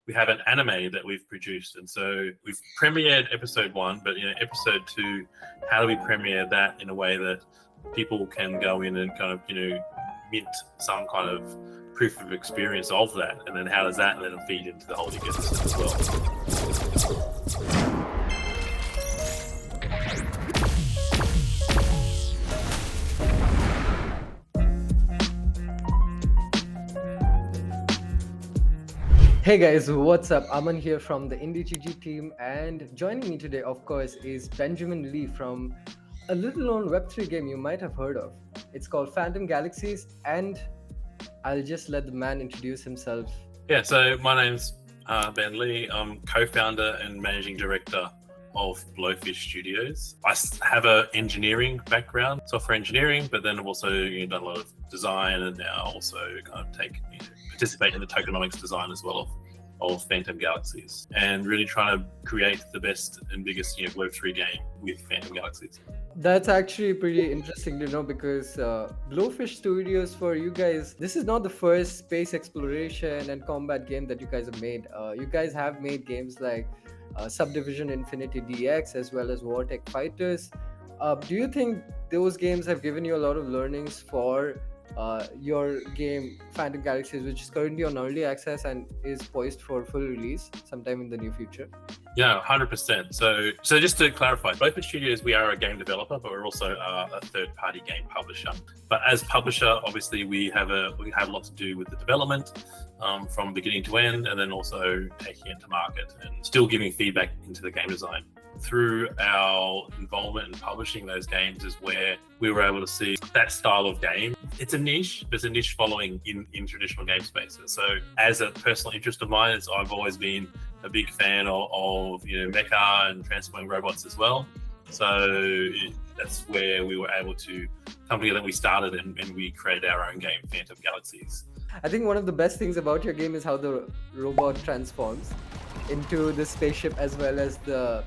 we have an anime that we've produced, and so we've premiered episode 1, but episode 2, how do we premiere that in a way that people can go in and kind of mint some kind of proof of experience of that, and then how does that then feed into the whole ecosystem as well. Hey guys, what's up? Aman here from the IndiGG team, and joining me today, of course, is Benjamin Lee from a little-known Web3 game you might have heard of. It's called Phantom Galaxies, and I'll just let the man introduce himself. Yeah, so my name's Ben Lee. I'm co-founder and managing director of Blowfish Studios. I have an engineering background, software engineering, but then I've also done a lot of design, and now also kind of participate in the tokenomics design as well of Phantom Galaxies, and really trying to create the best and biggest Web3 game with Phantom Galaxies. That's actually pretty interesting to know, because Blowfish Studios, for you guys, this is not the first space exploration and combat game that you guys have made. You guys have made games like Subdivision Infinity DX as well as Wartech Fighters. Do you think those games have given you a lot of learnings for your game Phantom Galaxies, which is currently on early access and is poised for full release sometime in the near future? Yeah, 100%. So just to clarify, Blowfish Studios, we are a game developer, but we're also a third-party game publisher. But as publisher, obviously, we have a lot to do with the development from beginning to end, and then also taking it to market and still giving feedback into the game design. Through our involvement in publishing those games is where we were able to see that style of game. It's a niche, but it's a niche following in traditional game spaces. So as a personal interest of mine, I've always been a big fan of mecha and transforming robots as well. So that's where we were able to come together. We started and we created our own game, Phantom Galaxies. I think one of the best things about your game is how the robot transforms into the spaceship as well as the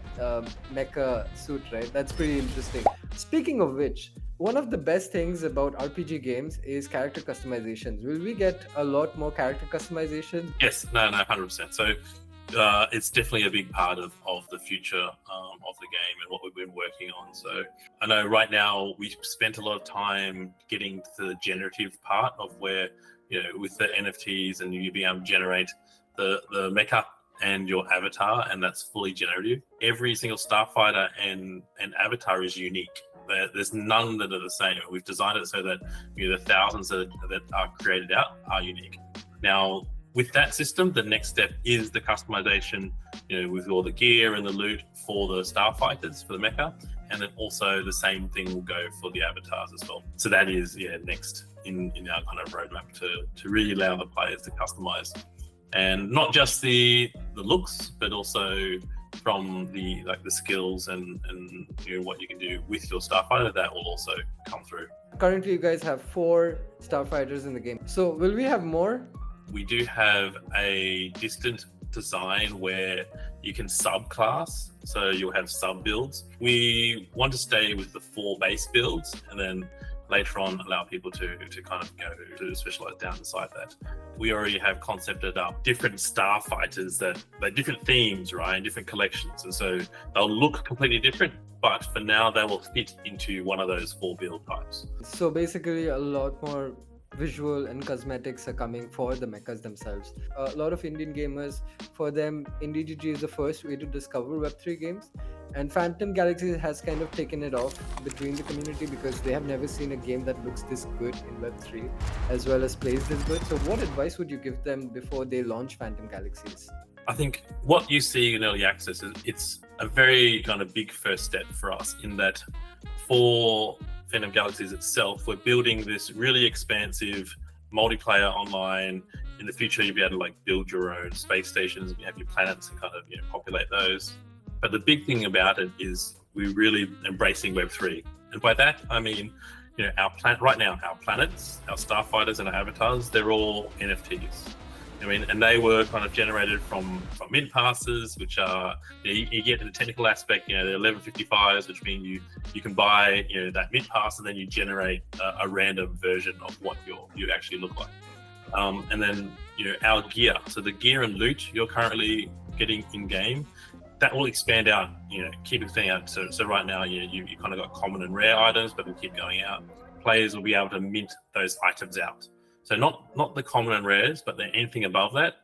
mecha suit, right? That's pretty interesting. Speaking of which, one of the best things about RPG games is character customizations. Will we get a lot more character customization? Yes, no, 100%. So it's definitely a big part of the future of the game and what we've been working on. So I know right now we've spent a lot of time getting to the generative part of where, with the NFTs and you being able to generate the mecha and your avatar, and that's fully generative. Every single starfighter and avatar is unique. There's none that are the same. We've designed it so that the thousands that are created out are unique. Now, with that system, the next step is the customization, with all the gear and the loot for the starfighters, for the mecha, and then also the same thing will go for the avatars as well. So that is next in our kind of roadmap to really allow the players to customize. And not just the looks, but also from the skills and what you can do with your starfighter, that will also come through. Currently, you guys have 4 starfighters in the game. So will we have more? We do have a distant design where you can subclass, so you'll have sub builds. We want to stay with the 4 base builds, and then later on allow people to kind of go to specialize down inside that. We already have concepted up different starfighters that they're different themes, right, and different collections, and so they'll look completely different, but for now they will fit into one of those 4 build types. So basically a lot more visual and cosmetics are coming for the mechas themselves. A lot of Indian gamers, for them, IndiGG is the first way to discover Web3 games, and Phantom Galaxies has kind of taken it off between the community because they have never seen a game that looks this good in Web3 as well as plays this good. So what advice would you give them before they launch Phantom Galaxies? I think what you see in early access is it's a very kind of big first step for us, in that for Phantom Galaxies itself, we're building this really expansive multiplayer online. In the future, you'll be able to build your own space stations, you have your planets and kind of populate those. But the big thing about it is we're really embracing Web3, and by that I mean our planet right now, our planets, our starfighters, and our avatars, they're all NFTs. And they were kind of generated from mint passes, which are, you get to the technical aspect, they're 1155s, which mean you can buy, that mint pass, and then you generate a random version of what you actually look like. And then our gear. So the gear and loot you're currently getting in game, that will expand out. Keep expanding out. So right now, you kind of got common and rare items, but will keep going out. Players will be able to mint those items out. So not the common and rares, but anything above that.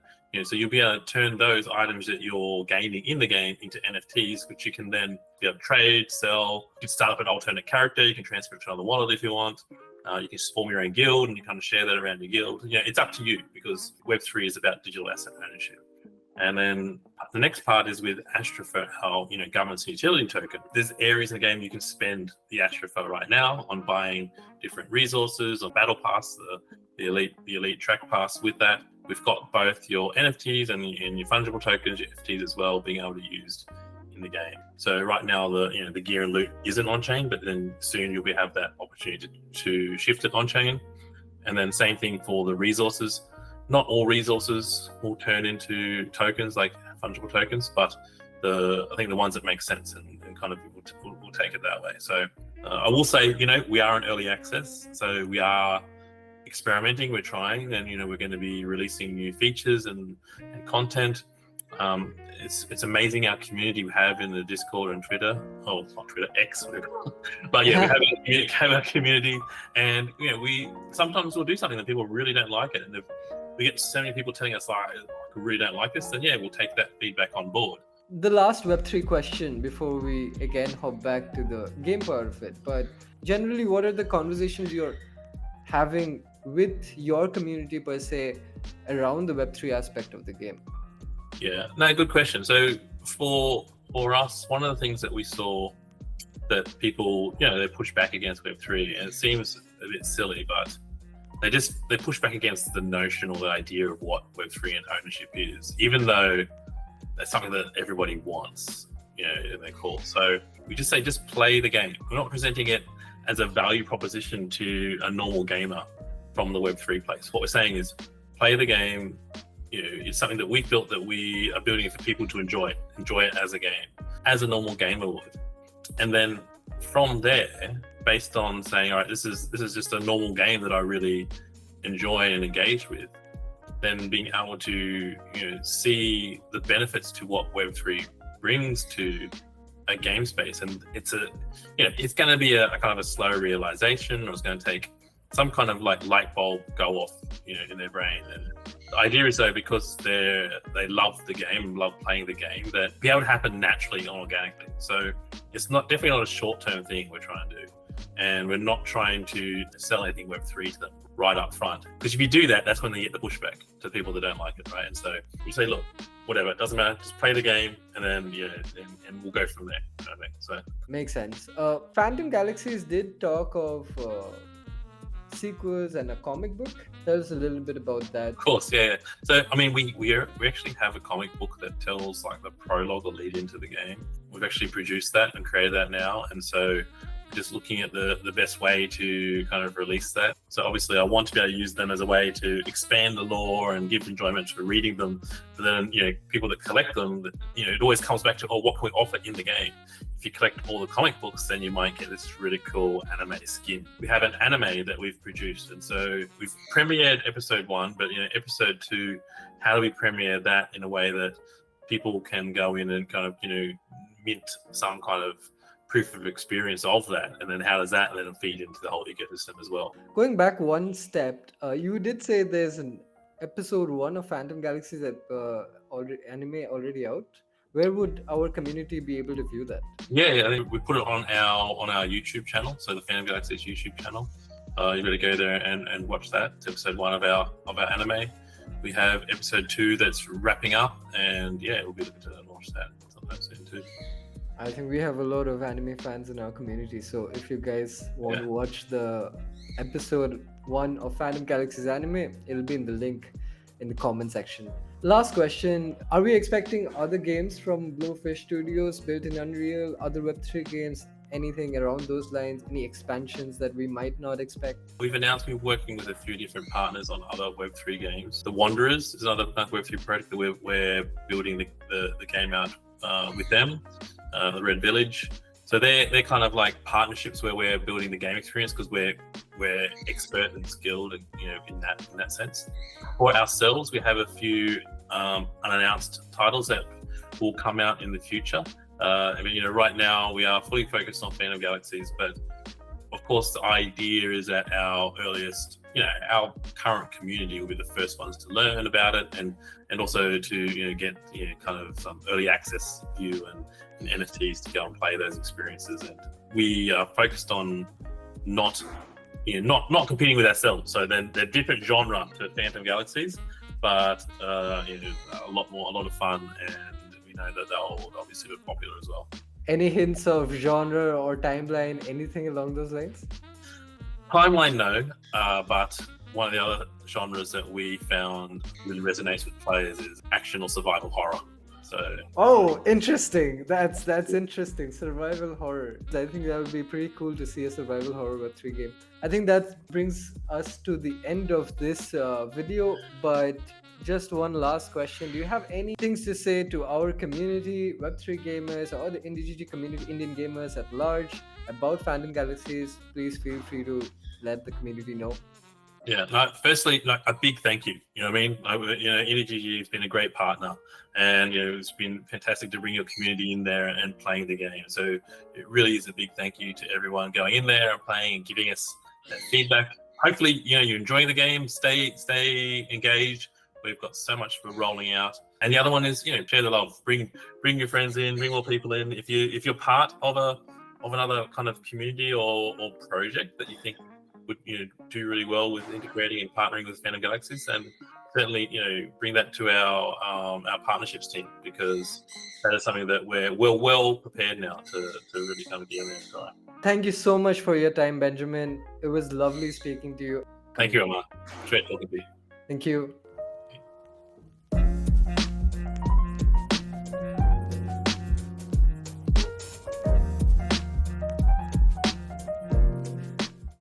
So you'll be able to turn those items that you're gaining in the game into NFTs, which you can then be able to trade, sell. You can start up an alternate character. You can transfer it to another wallet if you want. You can form your own guild and you kind of share that around your guild. It's up to you, because Web3 is about digital asset ownership. And then the next part is with Astropho, governance and utility token. There's areas in the game you can spend the Astropho right now on buying different resources, on Battle Pass, the elite track pass. With that, we've got both your NFTs and your fungible tokens, your FTs as well, being able to be used in the game. So right now, the gear and loot isn't on chain, but then soon you'll have that opportunity to shift it on chain. And then same thing for the resources. Not all resources will turn into tokens, like fungible tokens, but I think the ones that make sense and kind of will take it that way. So I will say, we are in early access, so we are experimenting, we're trying, and we're going to be releasing new features and content. It's amazing our community we have in the Discord and Twitter. Oh, it's not Twitter, X, whatever. But we have our community, and we sometimes we'll do something that people really don't like it, and if we get so many people telling us, like, we really don't like this, then we'll take that feedback on board. The last Web3 question before we again hop back to the game part of it. But generally, what are the conversations you're having with your community per se around the Web3 aspect of the game? Yeah, no, good question. So for us, one of the things that we saw that people, they push back against Web3, and it seems a bit silly, but they push back against the notion or the idea of what Web3 and ownership is, even though that's something that everybody wants, in their call. So we just say, just play the game. We're not presenting it as a value proposition to a normal gamer from the Web3 place. What we're saying is, play the game. It's something that we built, that we are building it for people to enjoy it as a game, as a normal gamer would. And then from there, based on saying, all right, this is just a normal game that I really enjoy and engage with, then being able to see the benefits to what Web3 brings to a game space. And it's going to be a kind of a slow realization, or it's going to take some kind of like light bulb go off in their brain. And the idea is, though, because they love the game, love playing the game, that be able to happen naturally and organically. So it's definitely not a short-term thing we're trying to do, and we're not trying to sell anything Web3 to them right up front, because if you do that, that's when they get the pushback to people that don't like it, right? And so you say, look, whatever, it doesn't matter, just play the game, and then and we'll go from there. So makes sense. Phantom Galaxies did talk of sequels and a comic book. Tell us a little bit about that. Of course, yeah. So I mean, we actually have a comic book that tells like the prologue or lead into the game. We've actually produced that and created that now, and so just looking at the best way to kind of release that. So obviously I want to be able to use them as a way to expand the lore and give enjoyment to reading them. But then, people that collect them, it always comes back to, what can we offer in the game? If you collect all the comic books, then you might get this really cool anime skin. We have an anime that we've produced, and so we've premiered episode 1, but episode 2, how do we premiere that in a way that people can go in and kind of, mint some kind of proof of experience of that, and then how does that then feed into the whole ecosystem as well? Going back one step, you did say there's an episode 1 of Phantom Galaxies that anime already out. Where would our community be able to view that? Yeah, I think we put it on our YouTube channel, so the Phantom Galaxies YouTube channel. You better go there and watch that. It's episode 1 of our anime. We have episode 2 that's wrapping up, and we'll be looking to launch that sometime soon too. I think we have a lot of anime fans in our community, so if you guys want to watch the episode 1 of Phantom Galaxies anime, it'll be in the link in the comment section. Last question, are we expecting other games from Blowfish Studios built in Unreal, other Web3 games, anything around those lines, any expansions that we might not expect? We've announced we're working with a few different partners on other Web3 games. The Wanderers is another Web3 project that we're building the game out with them. The Red Village. So they're kind of like partnerships where we're building the game experience because we're expert and skilled, in that sense. For ourselves, we have a few unannounced titles that will come out in the future. Right now we are fully focused on Phantom Galaxies, but of course the idea is that our earliest, our current community will be the first ones to learn about it, and also to get kind of some early access view and NFTs to go and play those experiences. And we are focused on not competing with ourselves. So then they're different genre to Phantom Galaxies, but a lot of fun, and we know that they'll be super popular as well. Any hints of genre or timeline, anything along those lines? Timeline, no, but one of the other genres that we found really resonates with players is action or survival horror. So, interesting. That's interesting. Survival horror. I think that would be pretty cool to see a survival horror Web3 game. I think that brings us to the end of this video, but just one last question. Do you have any things to say to our community, Web3 gamers, or the IndiGG community, Indian gamers at large, about Phantom Galaxies? Please feel free to let the community know. Yeah, firstly, a big thank you. IndiGG has been a great partner, and it's been fantastic to bring your community in there and playing the game. So it really is a big thank you to everyone going in there and playing and giving us that feedback. Hopefully, you're enjoying the game. Stay engaged. We've got so much for rolling out. And the other one is, share the love. Bring your friends in. Bring more people in. If you're part of another kind of community or project that you think would do really well with integrating and partnering with Phantom Galaxies, and certainly bring that to our partnerships team, because that is something that we're well prepared now to really kind of be in there and try. Thank you so much for your time, Benjamin. It was lovely speaking to you. Thank you, Omar. Great talking to you. Thank you.